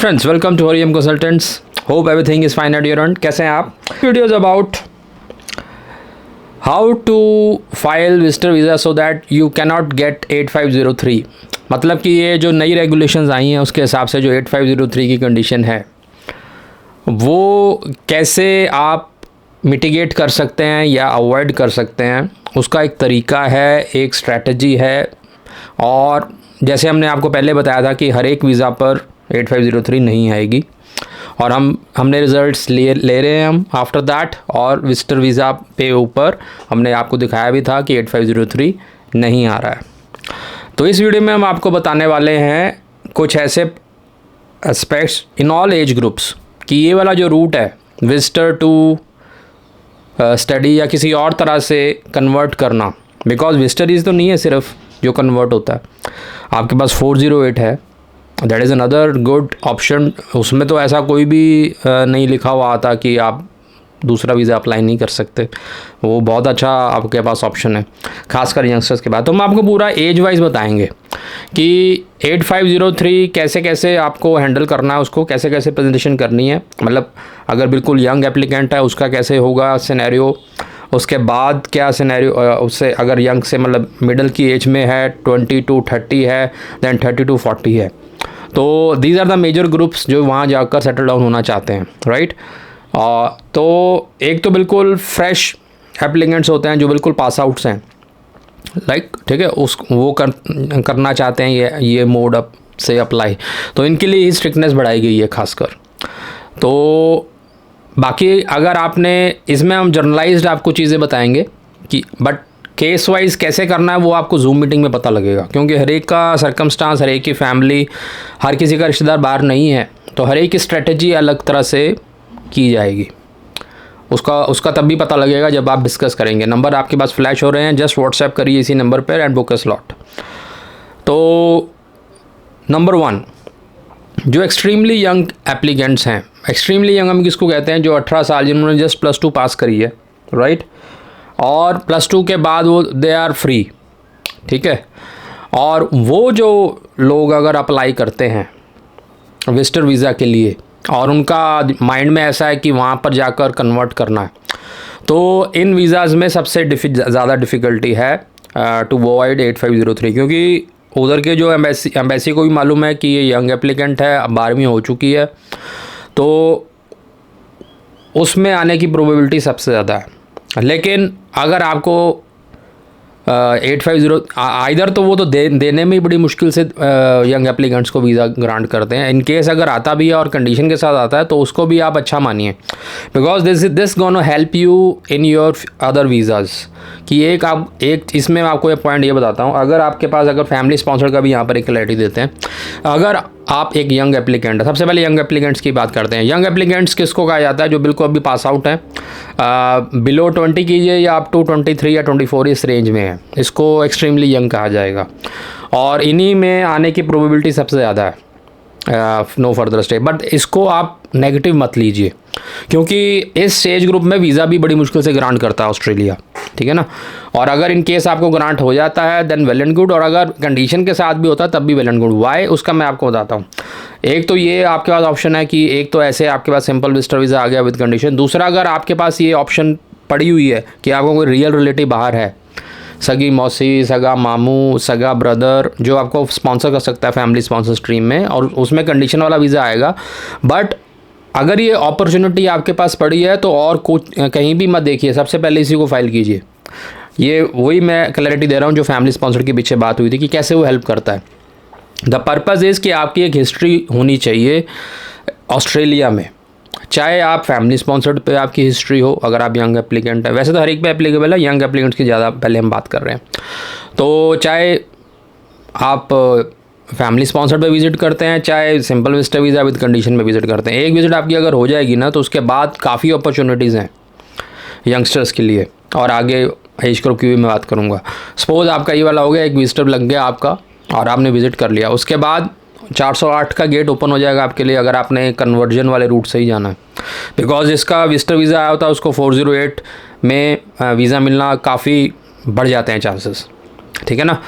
Friends, welcome to Hariyam consultants. Hope everything is fine at your end. कैसे हैं आप? Videos about how to file visitor visa so that you cannot get 8503। मतलब कि ये जो नई रेगुलेशंस आई हैं उसके हिसाब से जो 8503 की कंडीशन है वो कैसे आप मिटिगेट कर सकते हैं या अवॉइड कर सकते हैं, उसका एक तरीका है, एक स्ट्रैटेजी है। और जैसे हमने आपको पहले बताया था कि हर एक वीज़ा पर 8503 नहीं आएगी और हमने रिज़ल्ट्स ले रहे हैं हम आफ्टर दैट। और विजिटर वीज़ा पे ऊपर हमने आपको दिखाया भी था कि 8503 नहीं आ रहा है। तो इस वीडियो में हम आपको बताने वाले हैं कुछ ऐसे aspects in all age groups कि ये वाला जो रूट है विजिटर टू स्टडी या किसी और तरह से कन्वर्ट करना, बिकॉज विजिटरीज तो नहीं है सिर्फ जो कन्वर्ट होता है। आपके पास 408 है, that is another good option. उसमें तो ऐसा कोई भी नहीं लिखा हुआ आता कि आप दूसरा वीज़ा अप्लाई नहीं कर सकते। वो बहुत अच्छा आपके पास ऑप्शन है, खासकर यंगस्टर्स के बाद। तो हम आपको पूरा एज वाइज बताएंगे कि 8503 कैसे कैसे आपको हैंडल करना है, उसको कैसे कैसे प्रेजेंटेशन करनी है। मतलब अगर बिल्कुल यंग एप्लीकेंट है उसका कैसे होगा सिनेरियो, उसके बाद क्या सिनेरियो, उससे अगर यंग से मतलब मिडल की एज में है 20 to 30 है, दैन 30 to 40 है। तो these are the major groups जो वहाँ जाकर सेटल डाउन होना चाहते हैं, राइट। तो एक तो बिल्कुल फ्रेश एप्लीकेंट्स होते हैं जो बिल्कुल पास आउट्स हैं, लाइक ठीक है, वो करना चाहते हैं ये मोड अप से अप्लाई। तो इनके लिए ही स्ट्रिक्टनेस बढ़ाई गई है खासकर। तो बाकी अगर आपने इसमें हम जर्नलाइज्ड आपको चीज़ें बताएंगे कि बट केस वाइज कैसे करना है वो आपको जूम मीटिंग में पता लगेगा, क्योंकि हर एक का सर्कमस्टांस, हर एक की फैमिली, हर किसी का रिश्तेदार बाहर नहीं है। तो हर एक की स्ट्रेटजी अलग तरह से की जाएगी। उसका तब भी पता लगेगा जब आप डिस्कस करेंगे। नंबर आपके पास फ्लैश हो रहे हैं, जस्ट व्हाट्सएप करिए इसी नंबर पर एंड बुक अ स्लॉट। तो नंबर 1, जो एक्सट्रीमली यंग एप्लीकेंट्स हैं, एक्सट्रीमली यंग हम किसको कहते हैं, जो 18 साल, जिन्होंने जस्ट +2 पास करी है, राइट, और +2 के बाद वो दे आर फ्री, ठीक है। और वो जो लोग अगर अप्लाई करते हैं विजिटर वीज़ा के लिए और उनका माइंड में ऐसा है कि वहाँ पर जाकर कन्वर्ट करना है, तो इन वीज़ाज़ में सबसे ज़्यादा डिफ़िकल्टी है टू अवॉइड 8503, क्योंकि उधर के जो एम्बेसी को भी मालूम है कि ये यंग एप्लीकेंट है, 12वीं हो चुकी है, तो उसमें आने की प्रोबेबिलिटी सबसे ज़्यादा है। लेकिन अगर आपको 850 आइदर तो वो तो देने में ही बड़ी मुश्किल से यंग एप्लीकेंट्स को वीज़ा ग्रांट करते हैं। इन केस अगर आता भी है और कंडीशन के साथ आता है तो उसको भी आप अच्छा मानिए, because this gonna help you in your other visas. कि एक इसमें मैं आपको एक पॉइंट ये बताता हूँ, अगर फैमिली स्पॉन्सर का भी यहाँ पर एक क्लैरिटी देते हैं। अगर आप एक यंग एप्लीकेंट है, सबसे पहले यंग एप्लीकेंट्स की बात करते हैं। यंग एप्लीकेंट्स किसको कहा जाता है, जो बिल्कुल अभी पास आउट हैं, बिलो 20 कीजिए या अप टू 23 या 24 इस रेंज में है, इसको एक्सट्रीमली यंग कहा जाएगा। और इन्हीं में आने की प्रोबेबिलिटी सबसे ज़्यादा है, नो फर्दर स्टे। बट इसको आप नेगेटिव मत लीजिए, क्योंकि इस एज ग्रुप में वीज़ा भी बड़ी मुश्किल से ग्रांट करता है ऑस्ट्रेलिया, ठीक है ना। और अगर इन केस आपको ग्रांट हो जाता है देन वेल एंड गुड, और अगर कंडीशन के साथ भी होता है तब भी वेल एंड गुड। वाई, उसका मैं आपको बताता हूँ। एक तो ये आपके पास ऑप्शन है कि एक तो ऐसे आपके पास सिंपल विजिटर वीज़ा आ गया विद कंडीशन। दूसरा, अगर आपके पास ये ऑप्शन पड़ी हुई है कि आपको कोई रियल रिलेटिव बाहर है, सगी मौसी, सगा मामू, सगा ब्रदर, जो आपको स्पॉन्सर कर सकता है फैमिली स्पॉन्सर स्ट्रीम में, और उसमें कंडीशन वाला वीज़ा आएगा। बट अगर ये अपॉर्चुनिटी आपके पास पड़ी है तो और कुछ कहीं भी मत देखिए, सबसे पहले इसी को फाइल कीजिए। ये वही मैं क्लैरिटी दे रहा हूँ जो फैमिली स्पॉन्सर के पीछे बात हुई थी कि कैसे वो हेल्प करता है। द पर्पज़ इज़ कि आपकी एक हिस्ट्री होनी चाहिए ऑस्ट्रेलिया में, चाहे आप फैमिली स्पॉन्सर्ड पे आपकी हिस्ट्री हो, अगर आप यंग एप्लीकेंट है। वैसे तो हर एक पे एप्लीकेबल है, यंग एप्लीकेंट्स की ज़्यादा पहले हम बात कर रहे हैं। तो चाहे आप फैमिली स्पॉन्सर्ड पे विज़िट करते हैं, चाहे simple visitor visa with condition में विज़िट करते हैं, एक विज़िट आपकी अगर हो जाएगी ना तो उसके बाद काफ़ी अपॉर्चुनिटीज़ हैं यंगस्टर्स के लिए। और आगे एज ग्रुप की भी मैं बात करूँगा। सपोज़ आपका ये वाला हो गया, एक विजिटर लग गया आपका और आपने विज़िट कर लिया, उसके बाद 408 का गेट ओपन हो जाएगा आपके लिए, अगर आपने कन्वर्जन वाले रूट से ही जाना है। बिकॉज इसका विजिटर वीज़ा आया होता है, उसको 408 में वीज़ा मिलना काफ़ी बढ़ जाते हैं चांसेस, ठीक है ना।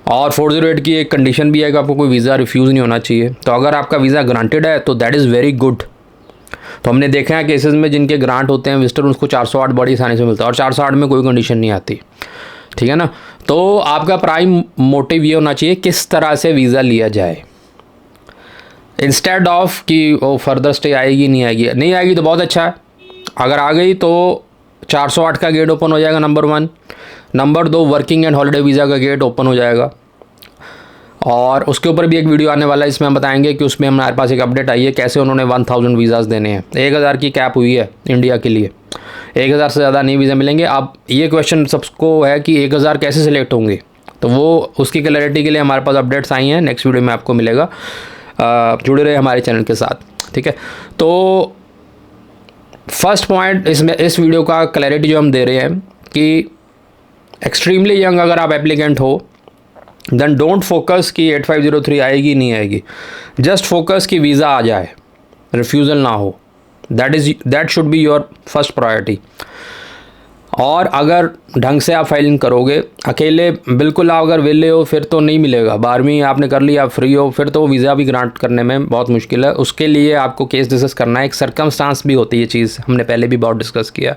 और 408 की एक कंडीशन भी है कि आपको कोई वीज़ा रिफ्यूज़ नहीं होना चाहिए। तो अगर आपका वीज़ा ग्रांटेड है तो दैट इज़ वेरी गुड। तो हमने देखा है केसेस में जिनके ग्रांट होते हैं विजिटर, उसको 408 बड़ी आसानी से मिलता है और 408 में कोई कंडीशन नहीं आती, ठीक है ना। तो आपका प्राइम मोटिव ये होना चाहिए किस तरह से वीज़ा लिया जाए, इंस्टेड ऑफ कि वो फर्दर स्टे आएगी नहीं आएगी। नहीं आएगी तो बहुत अच्छा है, अगर आ गई तो 408 का गेट ओपन हो जाएगा, number 1। Number 2, working and holiday visa का गेट ओपन हो जाएगा। और उसके ऊपर भी एक वीडियो आने वाला है, इसमें हम बताएंगे कि उसमें हमारे पास एक अपडेट आई है कैसे उन्होंने 1000 वीज़ाज़ देने हैं। 1000 की कैप हुई है इंडिया के लिए, 1000 से ज़्यादा नहीं वीज़ा मिलेंगे। अब ये क्वेश्चन सबको है कि 1000 कैसे सिलेक्ट होंगे, तो वो उसकी क्लैरिटी के लिए हमारे पास अपडेट्स आई हैं, नेक्स्ट वीडियो में आपको मिलेगा। जुड़े रहे हमारे चैनल के साथ, ठीक है। तो फर्स्ट पॉइंट इसमें इस वीडियो का क्लैरिटी जो हम दे रहे हैं कि एक्सट्रीमली यंग अगर आप एप्लीकेंट हो देन डोंट फोकस कि 8503 आएगी नहीं आएगी, जस्ट फोकस कि वीज़ा आ जाए, रिफ्यूज़ल ना हो। That should be your first priority. और अगर ढंग से आप फाइलिंग करोगे, अकेले बिल्कुल आप अगर वेले हो फिर तो नहीं मिलेगा। 12वीं आपने कर ली, आप फ्री हो, फिर तो वीज़ा भी ग्रांट करने में बहुत मुश्किल है। उसके लिए आपको केस डिस्कस करना है, एक सर्कमस्टांस भी होती है चीज़, हमने पहले भी बहुत डिस्कस किया।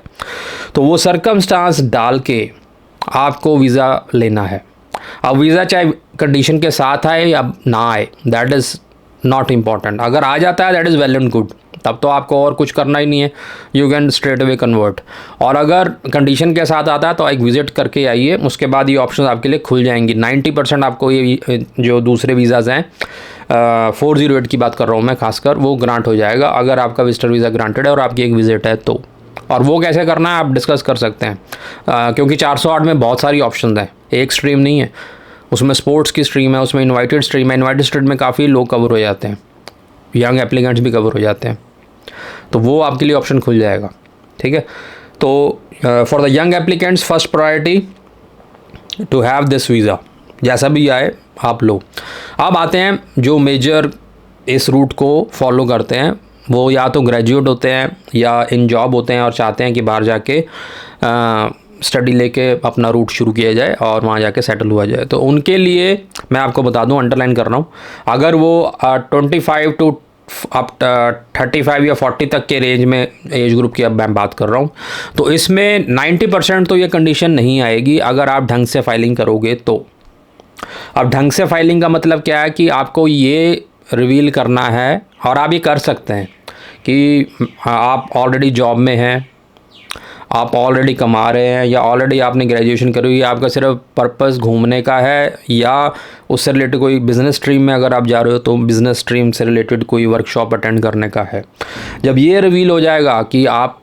तो वो सर्कमस्टांस डाल के आपको वीज़ा लेना है। अब वीज़ा चाहे कंडीशन के साथ आए या ना आए, दैट इज़ नॉट इम्पॉर्टेंट। अगर आ जाता है that is well and good, तब तो आपको और कुछ करना ही नहीं है, you can straight away convert. और अगर कंडीशन के साथ आता है तो एक विज़िट करके आइए, उसके बाद ये ऑप्शन आपके लिए खुल जाएंगी। 90% आपको ये जो दूसरे वीज़ाज़ हैं 408 की बात कर रहा हूँ मैं खासकर, वो ग्रांट हो जाएगा अगर आपका विजिटर वीज़ा ग्रांटेड है और आपकी एक विज़िट है तो। और वो कैसे करना है आप डिस्कस कर सकते हैं, क्योंकि 408 में बहुत सारी ऑप्शन हैं, एक स्ट्रीम नहीं है। उसमें स्पोर्ट्स की स्ट्रीम है, उसमें इनवाइटेड स्ट्रीम है। इनवाइटेड स्ट्रीम में काफ़ी लोग कवर हो जाते हैं, यंग एप्लीकेंट्स भी कवर हो जाते हैं, तो वो आपके लिए ऑप्शन खुल जाएगा, ठीक है। तो for the young applicants first priority to have this visa, जैसा भी आए आप लो। अब आते हैं जो मेजर इस रूट को फॉलो करते हैं, वो या तो ग्रेजुएट होते हैं या इन जॉब होते हैं और चाहते हैं कि बाहर जाके स्टडी लेके अपना रूट शुरू किया जाए और वहाँ जाके सेटल हुआ जाए। तो उनके लिए मैं आपको बता दूं, अंडरलाइन कर रहा हूँ, अगर वो 25 टू अब 35 या 40 तक के रेंज में एज ग्रुप की अब मैं बात कर रहा हूँ, तो इसमें 90% तो ये कंडीशन नहीं आएगी अगर आप ढंग से फाइलिंग करोगे तो। अब ढंग से फाइलिंग का मतलब क्या है कि आपको ये रिवील करना है, और आप ये कर सकते हैं कि आप ऑलरेडी जॉब में हैं, आप ऑलरेडी कमा रहे हैं, या ऑलरेडी आपने ग्रेजुएशन करी हुई है, आपका सिर्फ पर्पस घूमने का है, या उससे रिलेटेड कोई बिज़नेस स्ट्रीम में अगर आप जा रहे हो तो बिज़नेस स्ट्रीम से रिलेटेड कोई वर्कशॉप अटेंड करने का है। जब ये रिवील हो जाएगा कि आप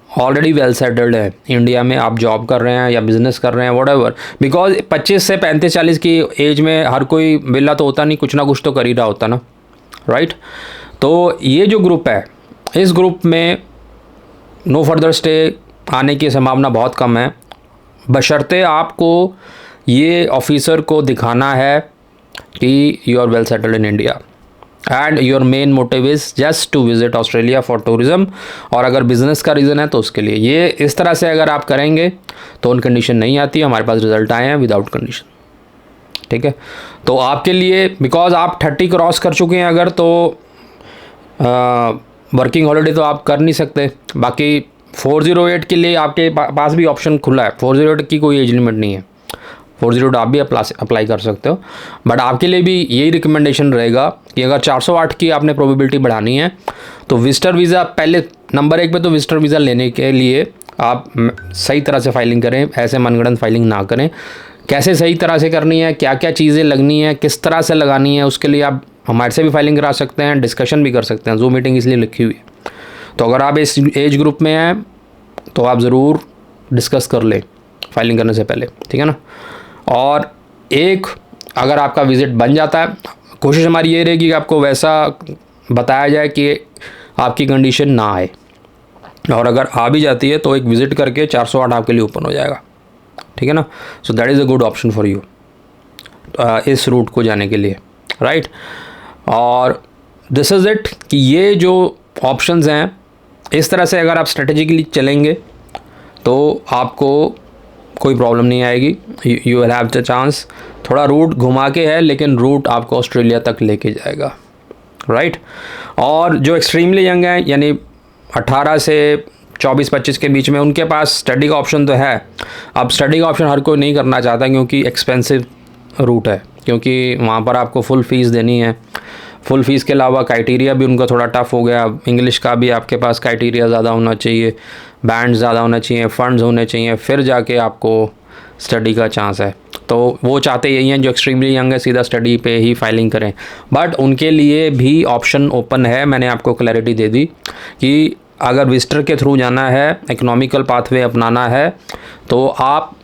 ऑलरेडी वेल सेटल्ड है इंडिया में, आप जॉब कर रहे हैं या बिज़नेस कर रहे हैं, व्हाटएवर, बिकॉज 25 से 35-40 की एज में हर कोई विला तो होता नहीं, कुछ ना कुछ तो कर ही रहा होता ना, राइट। तो ये जो ग्रुप है, इस ग्रुप में नो फर्दर स्टे आने की संभावना बहुत कम है, बशर्ते आपको ये ऑफिसर को दिखाना है कि you are well settled in India and your main motive is just to visit Australia for tourism, और अगर बिज़नेस का रीज़न है तो उसके लिए। ये इस तरह से अगर आप करेंगे तो उन कंडीशन नहीं आती। हमारे पास रिज़ल्ट आए हैं विदाउट कंडीशन, ठीक है। तो आपके लिए बिकॉज आप 30 क्रॉस कर चुके हैं अगर, तो वर्किंग हॉलीडे तो आप कर नहीं सकते। बाकी 408 के लिए आपके पास भी ऑप्शन खुला है, 408 की कोई एज लिमिट नहीं है, 408 आप भी अप्लाई कर सकते हो। बट आपके लिए भी यही रिकमेंडेशन रहेगा कि अगर 408 की आपने प्रोबेबिलिटी बढ़ानी है तो विजिटर वीज़ा पहले नंबर 1 पे, तो विजिटर वीज़ा लेने के लिए आप सही तरह से फाइलिंग करें, ऐसे मनगढ़ंत फाइलिंग ना करें। कैसे सही तरह से करनी है, क्या क्या चीज़ें लगनी है, किस तरह से लगानी है, उसके लिए आप हमारे से भी फाइलिंग करा सकते हैं, डिस्कशन भी कर सकते हैं। ज़ूम मीटिंग इसलिए लिखी हुई है। तो अगर आप इस एज ग्रुप में हैं तो आप ज़रूर डिस्कस कर लें फाइलिंग करने से पहले, ठीक है ना। और एक अगर आपका विज़िट बन जाता है, कोशिश हमारी ये रहेगी कि आपको वैसा बताया जाए कि आपकी कंडीशन ना आए, और अगर आ भी जाती है तो एक विज़िट करके 408 आपके लिए ओपन हो जाएगा, ठीक है ना। So that is a good option for you इस रूट को जाने के लिए, राइट। और दिस इज़ इट कि ये जो ऑप्शंस हैं, इस तरह से अगर आप स्ट्रेटेजिकली चलेंगे तो आपको कोई प्रॉब्लम नहीं आएगी। You will have the chance थोड़ा रूट घुमा के है, लेकिन रूट आपको ऑस्ट्रेलिया तक लेके जाएगा, राइट। और जो एक्सट्रीमली यंग है, यानी 18 से 24-25 के बीच में, उनके पास स्टडी का ऑप्शन तो है। अब स्टडी का ऑप्शन हर कोई नहीं करना चाहता, क्योंकि एक्सपेंसिव रूट है, क्योंकि वहाँ पर आपको फुल फ़ीस देनी है। फुल फ़ीस के अलावा क्राइटेरिया भी उनका थोड़ा टफ हो गया। इंग्लिश का भी आपके पास क्राइटेरिया ज़्यादा होना चाहिए, बैंड ज़्यादा होना चाहिए, फ़ंड्स होने चाहिए, फिर जाके आपको स्टडी का चांस है। तो वो चाहते यही हैं जो एक्सट्रीमली यंग है सीधा स्टडी पे ही फाइलिंग करें, बट उनके लिए भी ऑप्शन ओपन है। मैंने आपको क्लैरिटी दे दी कि अगर विजिटर के थ्रू जाना है, इकोनॉमिकल पाथवे अपनाना है, तो आप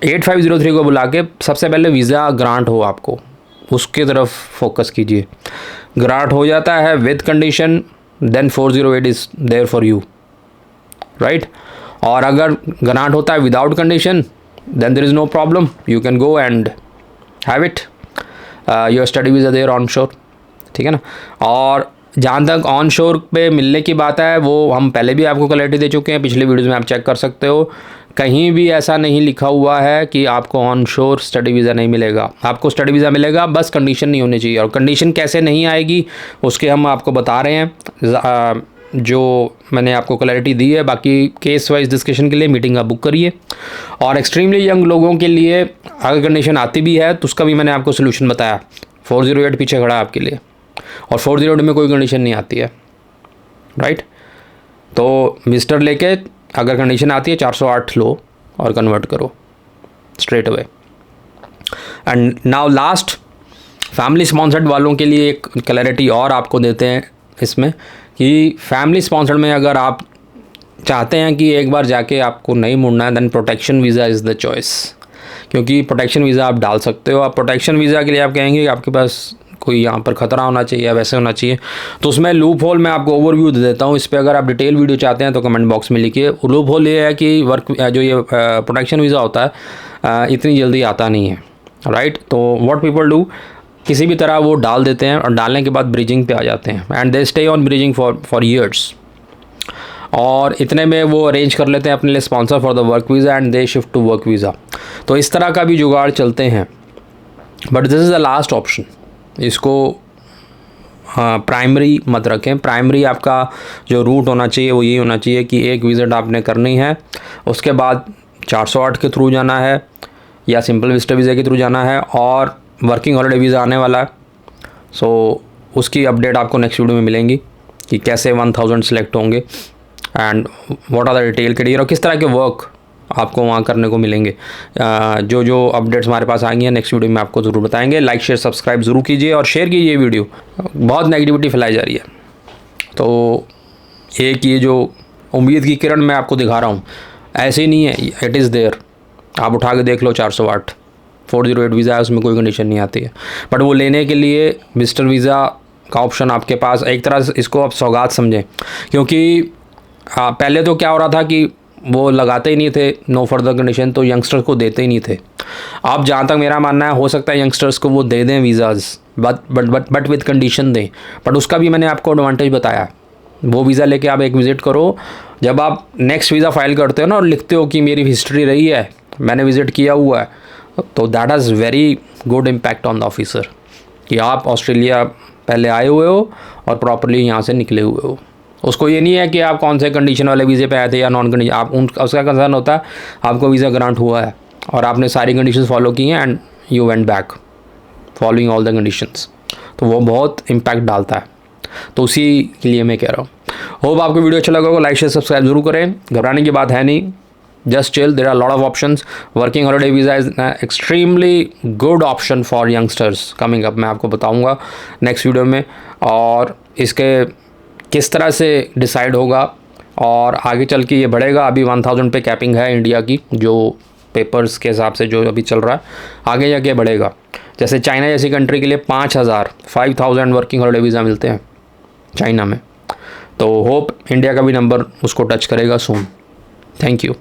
8503 को बुला के सबसे पहले वीज़ा ग्रांट हो, आपको उसके तरफ फोकस कीजिए। ग्रांट हो जाता है with condition, then 408 is there for you, right. और अगर ग्रांट होता है without condition, then there is no problem, you can go and have it your study visa there onshore, ठीक है ना। और जहाँ तक ऑन शोर पे मिलने की बात है, वो हम पहले भी आपको क्लैरिटी दे चुके हैं, पिछले वीडियोज़ में आप चेक कर सकते हो। कहीं भी ऐसा नहीं लिखा हुआ है कि आपको ऑन शोर स्टडी वीज़ा नहीं मिलेगा। आपको स्टडी वीज़ा मिलेगा, बस कंडीशन नहीं होनी चाहिए। और कंडीशन कैसे नहीं आएगी उसके हम आपको बता रहे हैं, जो मैंने आपको क्लैरिटी दी है। बाकी केस वाइज डिस्कशन के लिए मीटिंग आप बुक करिए। और एक्सट्रीमली यंग लोगों के लिए अगर कंडीशन आती भी है तो उसका भी मैंने आपको सोल्यूशन बताया। 408 पीछे खड़ा है आपके लिए, और 408 में कोई कंडीशन नहीं आती है, राइट। तो मिस्टर लेके अगर कंडीशन आती है 408 लो और कन्वर्ट करो straight away. And now last, family sponsored वालों के लिए एक क्लैरिटी और आपको देते हैं इसमें, कि फैमिली स्पॉन्सर्ड में अगर आप चाहते हैं कि एक बार जाके आपको नहीं मुड़ना है, then protection visa is the choice. क्योंकि प्रोटेक्शन वीज़ा आप डाल सकते हो। आप प्रोटेक्शन वीज़ा के लिए आप कहेंगे कि आपके पास कोई यहाँ पर ख़तरा होना चाहिए, वैसे होना चाहिए, तो उसमें लूप होल मैं आपको ओवरव्यू दे देता हूँ। इस पर अगर आप डिटेल वीडियो चाहते हैं तो कमेंट बॉक्स में लिखिए। लूप होल ये है कि वर्क जो ये प्रोटेक्शन वीज़ा होता है इतनी जल्दी आता नहीं है, राइट। तो व्हाट पीपल डू, किसी भी तरह वो डाल देते हैं और डालने के बाद ब्रिजिंग पे आ जाते हैं, and they stay on bridging for years. और इतने में वो अरेंज कर लेते हैं अपने लिए sponsor for the work visa, and they shift to work visa. तो इस तरह का भी जुगाड़ चलते हैं, but this is the last option. इसको प्राइमरी मत रखें। प्राइमरी आपका जो रूट होना चाहिए वो ये होना चाहिए कि एक विज़िट आपने करनी है, उसके बाद 408 के थ्रू जाना है या सिंपल विजिटर वीज़ा के थ्रू जाना है, और वर्किंग हॉलिडे वीज़ा आने वाला है। सो उसकी अपडेट आपको नेक्स्ट वीडियो में मिलेंगी कि कैसे 1000 सेलेक्ट होंगे, and what are the detail criteria, और किस तरह के वर्क आपको वहाँ करने को मिलेंगे। जो जो अपडेट्स हमारे पास आएंगी नेक्स्ट वीडियो में आपको ज़रूर बताएंगे। लाइक शेयर सब्सक्राइब ज़रूर कीजिए और शेयर कीजिए वीडियो। बहुत नेगेटिविटी फैलाई जा रही है, तो एक ये जो उम्मीद की किरण मैं आपको दिखा रहा हूँ, ऐसे ही नहीं है, इट इज़ देयर। आप उठा के देख लो 408 408 वीज़ा है, उसमें कोई कंडीशन नहीं आती है। बट वो लेने के लिए विजिटर वीज़ा का ऑप्शन आपके पास, एक तरह से इसको आप सौगात समझें, क्योंकि पहले तो क्या हो रहा था कि वो लगाते ही नहीं थे नो फर्दर कंडीशन, तो यंगस्टर्स को देते ही नहीं थे। अब जहाँ तक मेरा मानना है, हो सकता है यंगस्टर्स को वो दे दें वीज़ाज़, बट विद कंडीशन दें। बट उसका भी मैंने आपको एडवांटेज बताया। वो वीज़ा लेके आप एक विज़िट करो, जब आप नेक्स्ट वीज़ा फाइल करते हो ना और लिखते हो कि मेरी हिस्ट्री रही है, मैंने विज़िट किया हुआ है, तो that has very good impact on the officer कि आप ऑस्ट्रेलिया पहले आए हुए हो और प्रॉपरली यहाँ से निकले हुए हो। उसको ये नहीं है कि आप कौन से कंडीशन वाले वीज़े पे आए थे या नॉन कंडीशन, आप उसका कंसर्न होता है आपको वीज़ा ग्रांट हुआ है और आपने सारी कंडीशंस फॉलो की हैं and you went back following all the conditions, तो वो बहुत इम्पैक्ट डालता है। तो उसी के लिए मैं कह रहा हूँ। होप आपको वीडियो अच्छा लगा होगा। लाइक शेयर सब्सक्राइब जरूर करें, घबराने की बात है नहीं, just chill, there are lot of options. Working holiday visa is extremely good option for youngsters coming up, मैं आपको बताऊँगा नेक्स्ट वीडियो में, और इसके किस तरह से डिसाइड होगा और आगे चल के ये बढ़ेगा। अभी 1000 पे कैपिंग है इंडिया की, जो पेपर्स के हिसाब से जो अभी चल रहा है, आगे जाके बढ़ेगा। जैसे चाइना जैसी कंट्री के लिए 5000 वर्किंग हॉलिडे वीज़ा मिलते हैं चाइना में, तो होप इंडिया का भी नंबर उसको टच करेगा सून। Thank you.